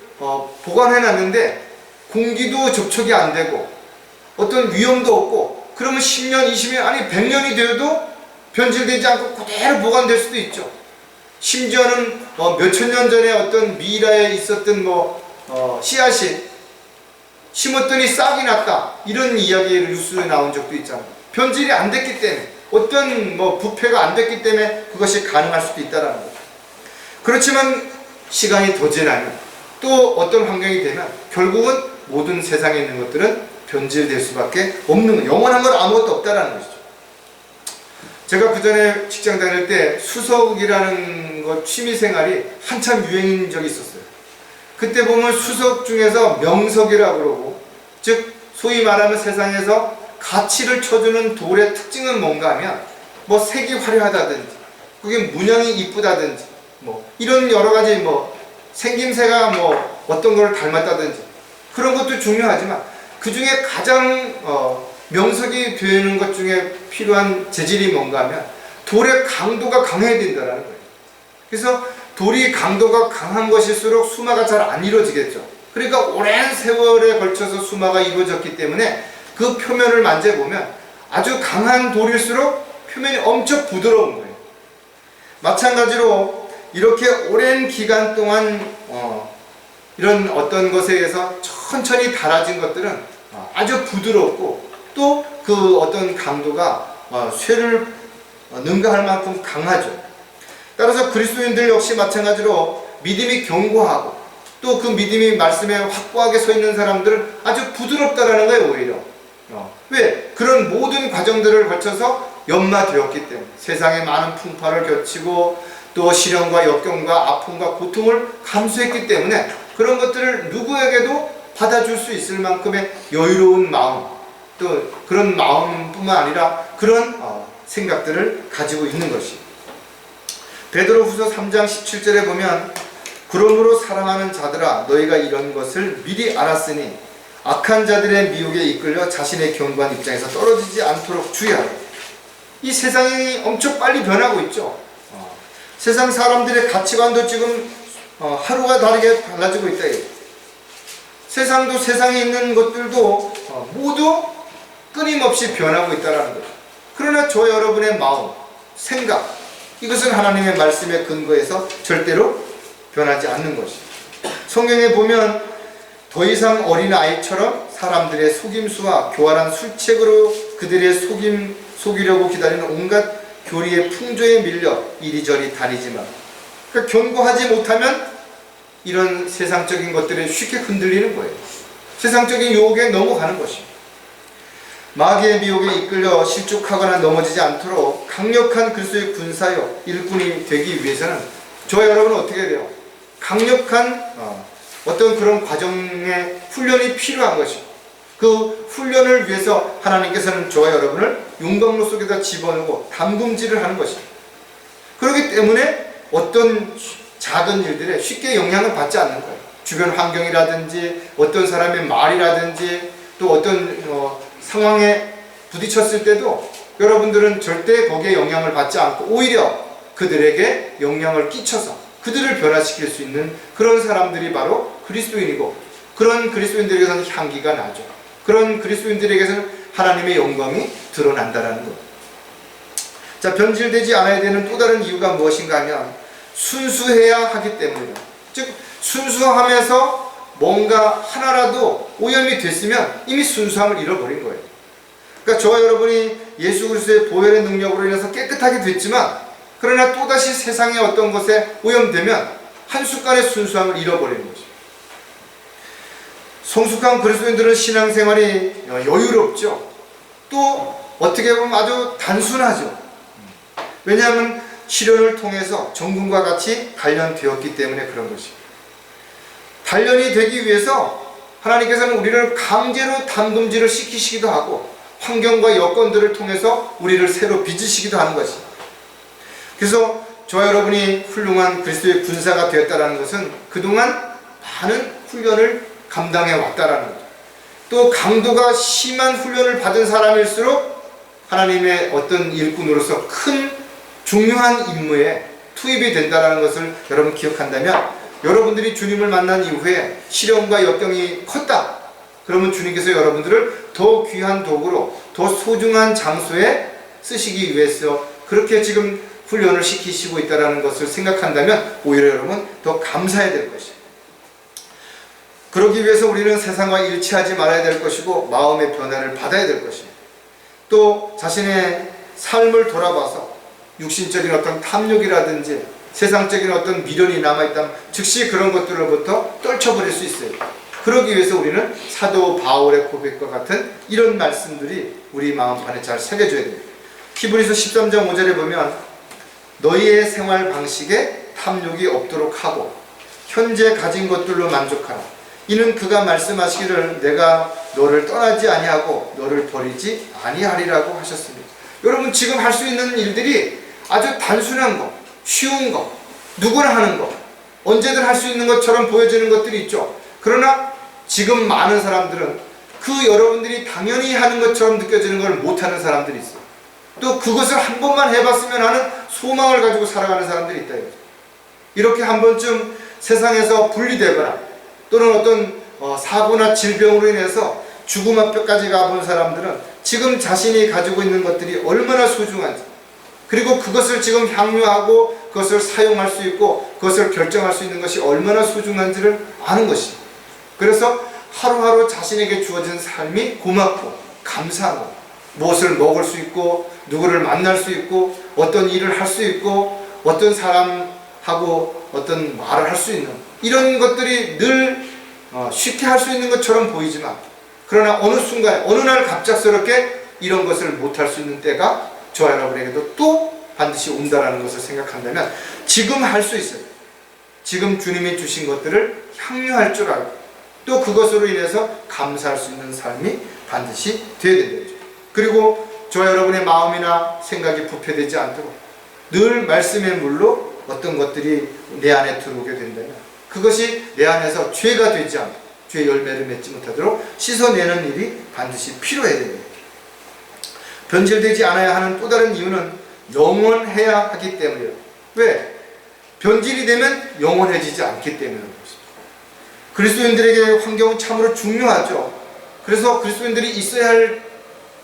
보관해 놨는데 공기도 접촉이 안 되고 어떤 위험도 없고 그러면 10년, 20년, 아니 100년이 되어도 변질되지 않고 그대로 보관될 수도 있죠. 심지어는 몇천 년 전에 어떤 미라에 있었던 씨앗이 심었더니 싹이 났다, 이런 이야기 뉴스에 나온 적도 있잖아요. 변질이 안 됐기 때문에, 어떤 부패가 안 됐기 때문에 그것이 가능할 수도 있다는 거죠. 그렇지만 시간이 더 지나면 또 어떤 환경이 되면 결국은 모든 세상에 있는 것들은 변질될 수밖에 없는 거예요. 영원한 건 아무것도 없다라는 것이죠. 제가 그 전에 직장 다닐 때 수석이라는 것 취미생활이 한참 유행인 적이 있었어요. 그때 보면 수석 중에서 명석이라고 그러고, 즉 소위 말하면 세상에서 가치를 쳐주는 돌의 특징은 뭔가 하면 색이 화려하다든지 그게 문양이 이쁘다든지 이런 여러가지 생김새가 어떤 걸 닮았다든지 그런 것도 중요하지만 그 중에 가장 명석이 되는 것 중에 필요한 재질이 뭔가 하면 돌의 강도가 강해야 된다는 거예요. 그래서 돌이 강도가 강한 것일수록 수마가 잘 안 이루어지겠죠. 그러니까 오랜 세월에 걸쳐서 수마가 이루어졌기 때문에 그 표면을 만져보면 아주 강한 돌일수록 표면이 엄청 부드러운 거예요. 마찬가지로 이렇게 오랜 기간 동안 이런 어떤 것에 의해서 천천히 달아진 것들은 아주 부드럽고 또 그 어떤 강도가 쇠를 능가할 만큼 강하죠. 따라서 그리스도인들 역시 마찬가지로 믿음이 견고하고 또 그 믿음이 말씀에 확고하게 서 있는 사람들은 아주 부드럽다라는 거예요. 오히려 왜? 그런 모든 과정들을 거쳐서 연마되었기 때문에, 세상에 많은 풍파를 겪고 또 시련과 역경과 아픔과 고통을 감수했기 때문에 그런 것들을 누구에게도 받아줄 수 있을 만큼의 여유로운 마음, 또 그런 마음뿐만 아니라 그런 생각들을 가지고 있는 것이. 베드로후서 3장 17절에 보면 그러므로 사랑하는 자들아 너희가 이런 것을 미리 알았으니 악한 자들의 미혹에 이끌려 자신의 견고한 입장에서 떨어지지 않도록 주의하라. 이 세상이 엄청 빨리 변하고 있죠. 세상 사람들의 가치관도 지금 하루가 다르게 달라지고 있다. 세상도 세상에 있는 것들도 모두 끊임없이 변하고 있다는 거죠. 그러나 저 여러분의 마음, 생각, 이것은 하나님의 말씀에 근거해서 절대로 변하지 않는 것이죠. 성경에 보면 더 이상 어린아이처럼 사람들의 속임수와 교활한 술책으로 그들의 속이려고 기다리는 온갖 교리의 풍조에 밀려 이리저리 다니지만, 그러니까 견고하지 못하면 이런 세상적인 것들에 쉽게 흔들리는 거예요. 세상적인 유혹에 넘어가는 것입니다. 마귀의 미혹에 이끌려 실족하거나 넘어지지 않도록 강력한 그리스도의 군사요 일꾼이 되기 위해서는 저와 여러분은 어떻게 돼요? 강력한 어떤 그런 과정의 훈련이 필요한 것이고, 그 훈련을 위해서 하나님께서는 저와 여러분을 용광로 속에다 집어넣고 담금질을 하는 것입니다. 그렇기 때문에 어떤 작은 일들에 쉽게 영향을 받지 않는 거예요. 주변 환경이라든지 어떤 사람의 말이라든지 또 어떤 상황에 부딪혔을 때도 여러분들은 절대 거기에 영향을 받지 않고 오히려 그들에게 영향을 끼쳐서 그들을 변화시킬 수 있는 그런 사람들이 바로 그리스도인이고, 그런 그리스도인들에게서는 향기가 나죠. 그런 그리스도인들에게서는 하나님의 영광이 드러난다는 것. 자, 변질되지 않아야 되는 또 다른 이유가 무엇인가 하면 순수해야 하기 때문이에요. 즉 순수함에서 뭔가 하나라도 오염이 됐으면 이미 순수함을 잃어버린 거예요. 그러니까 저와 여러분이 예수 그리스도의 보혈의 능력으로 인해서 깨끗하게 됐지만, 그러나 또다시 세상의 어떤 것에 오염되면 한순간의 순수함을 잃어버리는 거죠. 성숙한 그리스도인들은 신앙생활이 여유롭죠. 또 어떻게 보면 아주 단순하죠. 왜냐하면 시련을 통해서 정금과 같이 단련되었기 때문에 그런 것입니다. 단련이 되기 위해서 하나님께서는 우리를 강제로 담금질을 시키시기도 하고 환경과 여건들을 통해서 우리를 새로 빚으시기도 하는 것입니다. 그래서 저와 여러분이 훌륭한 그리스도의 군사가 되었다는 것은 그동안 많은 훈련을 감당해 왔다라는 거죠. 또 강도가 심한 훈련을 받은 사람일수록 하나님의 어떤 일꾼으로서 큰 중요한 임무에 투입이 된다는 것을 여러분 기억한다면, 여러분들이 주님을 만난 이후에 시련과 역경이 컸다, 그러면 주님께서 여러분들을 더 귀한 도구로, 더 소중한 장소에 쓰시기 위해서 그렇게 지금 훈련을 시키시고 있다는 것을 생각한다면 오히려 여러분 더 감사해야 될 것입니다. 그러기 위해서 우리는 세상과 일치하지 말아야 될 것이고 마음의 변화를 받아야 될 것입니다. 또 자신의 삶을 돌아봐서 육신적인 어떤 탐욕이라든지 세상적인 어떤 미련이 남아있다면 즉시 그런 것들로부터 떨쳐버릴 수 있어요. 그러기 위해서 우리는 사도 바울의 고백과 같은 이런 말씀들이 우리 마음판에 잘 새겨져야 됩니다. 히브리서 13장 5절에 보면 너희의 생활 방식에 탐욕이 없도록 하고 현재 가진 것들로 만족하라. 이는 그가 말씀하시기를 내가 너를 떠나지 아니하고 너를 버리지 아니하리라고 하셨습니다. 여러분, 지금 할 수 있는 일들이 아주 단순한 것, 쉬운 것, 누구나 하는 것, 언제든 할 수 있는 것처럼 보여지는 것들이 있죠. 그러나 지금 많은 사람들은 그 여러분들이 당연히 하는 것처럼 느껴지는 걸 못하는 사람들이 있어요. 또 그것을 한 번만 해봤으면 하는 소망을 가지고 살아가는 사람들이 있다. 이렇게 한 번쯤 세상에서 분리되거나 또는 어떤 사고나 질병으로 인해서 죽음 앞에까지 가본 사람들은 지금 자신이 가지고 있는 것들이 얼마나 소중한지, 그리고 그것을 지금 향유하고 그것을 사용할 수 있고 그것을 결정할 수 있는 것이 얼마나 소중한지를 아는 것입니다. 그래서 하루하루 자신에게 주어진 삶이 고맙고 감사하고, 무엇을 먹을 수 있고 누구를 만날 수 있고 어떤 일을 할 수 있고 어떤 사람하고 어떤 말을 할 수 있는 이런 것들이 늘 쉽게 할 수 있는 것처럼 보이지만, 그러나 어느 순간 어느 날 갑작스럽게 이런 것을 못할 수 있는 때가 저와 여러분에게도 또 반드시 온다라는 것을 생각한다면 지금 할 수 있어요. 지금 주님이 주신 것들을 향유할 줄 알고 또 그것으로 인해서 감사할 수 있는 삶이 반드시 되어야 된다는 거죠. 그리고 저와 여러분의 마음이나 생각이 부패되지 않도록 늘 말씀의 물로 어떤 것들이 내 안에 들어오게 된다면 그것이 내 안에서 죄가 되지 않고 죄의 열매를 맺지 못하도록 씻어내는 일이 반드시 필요해야 됩니다. 변질되지 않아야 하는 또 다른 이유는 영원해야 하기 때문이에요. 왜? 변질이 되면 영원해지지 않기 때문인 것입니다. 그리스도인들에게 환경은 참으로 중요하죠. 그래서 그리스도인들이 있어야 할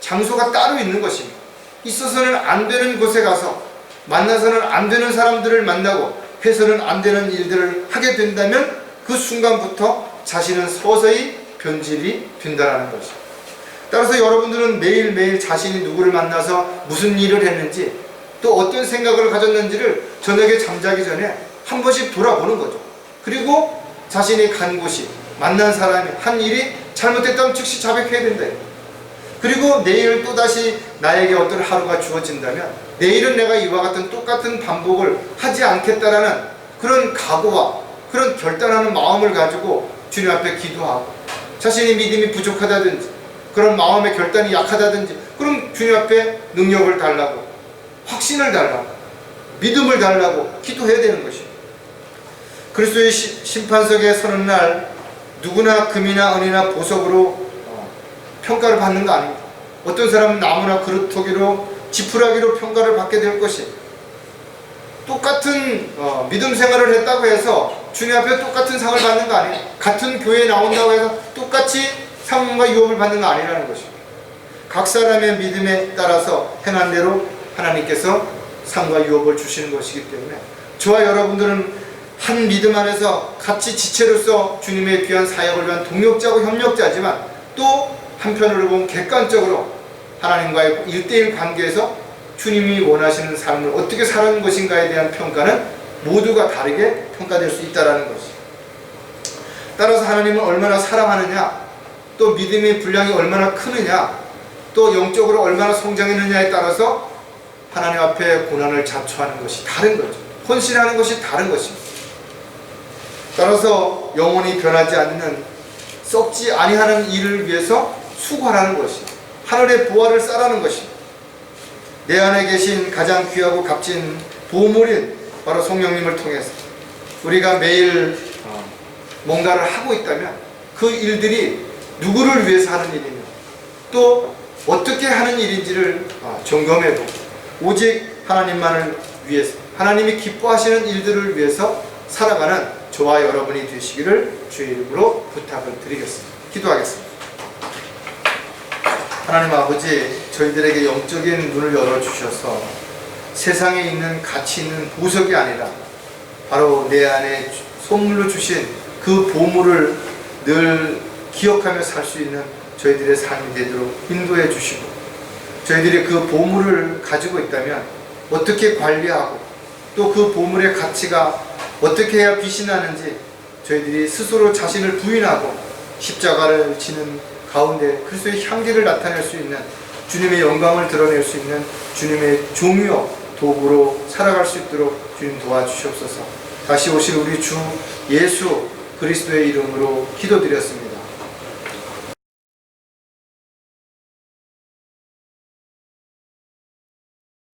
장소가 따로 있는 것입니다. 있어서는 안 되는 곳에 가서 만나서는 안 되는 사람들을 만나고 해서는 안 되는 일들을 하게 된다면 그 순간부터 자신은 서서히 변질이 된다는 것입니다. 따라서 여러분들은 매일매일 자신이 누구를 만나서 무슨 일을 했는지 또 어떤 생각을 가졌는지를 저녁에 잠자기 전에 한 번씩 돌아보는 거죠. 그리고 자신이 간 곳이, 만난 사람이 한 일이 잘못됐다면 즉시 자백해야 된다. 그리고 내일 또다시 나에게 어떤 하루가 주어진다면 내일은 내가 이와 같은 똑같은 반복을 하지 않겠다라는 그런 각오와 그런 결단하는 마음을 가지고 주님 앞에 기도하고, 자신이 믿음이 부족하다든지 그런 마음의 결단이 약하다든지 그럼 주님 앞에 능력을 달라고, 확신을 달라고, 믿음을 달라고 기도해야 되는 것입니다. 그리스도의 심판석에 서는 날 누구나 금이나 은이나 보석으로 평가를 받는 거 아닙니다. 어떤 사람은 나무나 그루터기로 지푸라기로 평가를 받게 될 것입니다. 똑같은 믿음 생활을 했다고 해서 주님 앞에 똑같은 상을 받는 거 아니에요. 같은 교회에 나온다고 해서 똑같이 상과 유업을 받는 거 아니라는 것입니다. 각 사람의 믿음에 따라서 행한 대로 하나님께서 상과 유업을 주시는 것이기 때문에 저와 여러분들은 한 믿음 안에서 같이 지체로서 주님의 귀한 사역을 위한 동역자고 협력자지만 또 한편으로 보면 객관적으로 하나님과의 1대1 관계에서 주님이 원하시는 삶을 어떻게 사는 것인가에 대한 평가는 모두가 다르게 평가될 수 있다는 것이죠. 따라서 하나님을 얼마나 사랑하느냐, 또 믿음의 분량이 얼마나 크느냐, 또 영적으로 얼마나 성장했느냐에 따라서 하나님 앞에 고난을 자초하는 것이 다른 거죠. 헌신하는 것이 다른 것입니다. 따라서 영원히 변하지 않는 썩지 아니하는 일을 위해서 수고하라는 것입니다. 하늘의 보화를 쌓라는 것입니다. 내 안에 계신 가장 귀하고 값진 보물인 바로 성령님을 통해서 우리가 매일 뭔가를 하고 있다면 그 일들이 누구를 위해서 하는 일이며 또 어떻게 하는 일인지를 점검해보고 오직 하나님만을 위해서 하나님이 기뻐하시는 일들을 위해서 살아가는 저와 여러분이 되시기를 주의 이름으로 부탁을 드리겠습니다. 기도하겠습니다. 하나님 아버지, 저희들에게 영적인 눈을 열어주셔서 세상에 있는 가치 있는 보석이 아니라 바로 내 안에 선물로 주신 그 보물을 늘 기억하며 살 수 있는 저희들의 삶이 되도록 인도해 주시고, 저희들이 그 보물을 가지고 있다면 어떻게 관리하고 또 그 보물의 가치가 어떻게 해야 빛이 나는지 저희들이 스스로 자신을 부인하고 십자가를 지는 가운데 그리스도의 향기를 나타낼 수 있는, 주님의 영광을 드러낼 수 있는 주님의 종이요 도구로 살아갈 수 있도록 주님 도와주시옵소서. 다시 오실 우리 주 예수 그리스도의 이름으로 기도드렸습니다.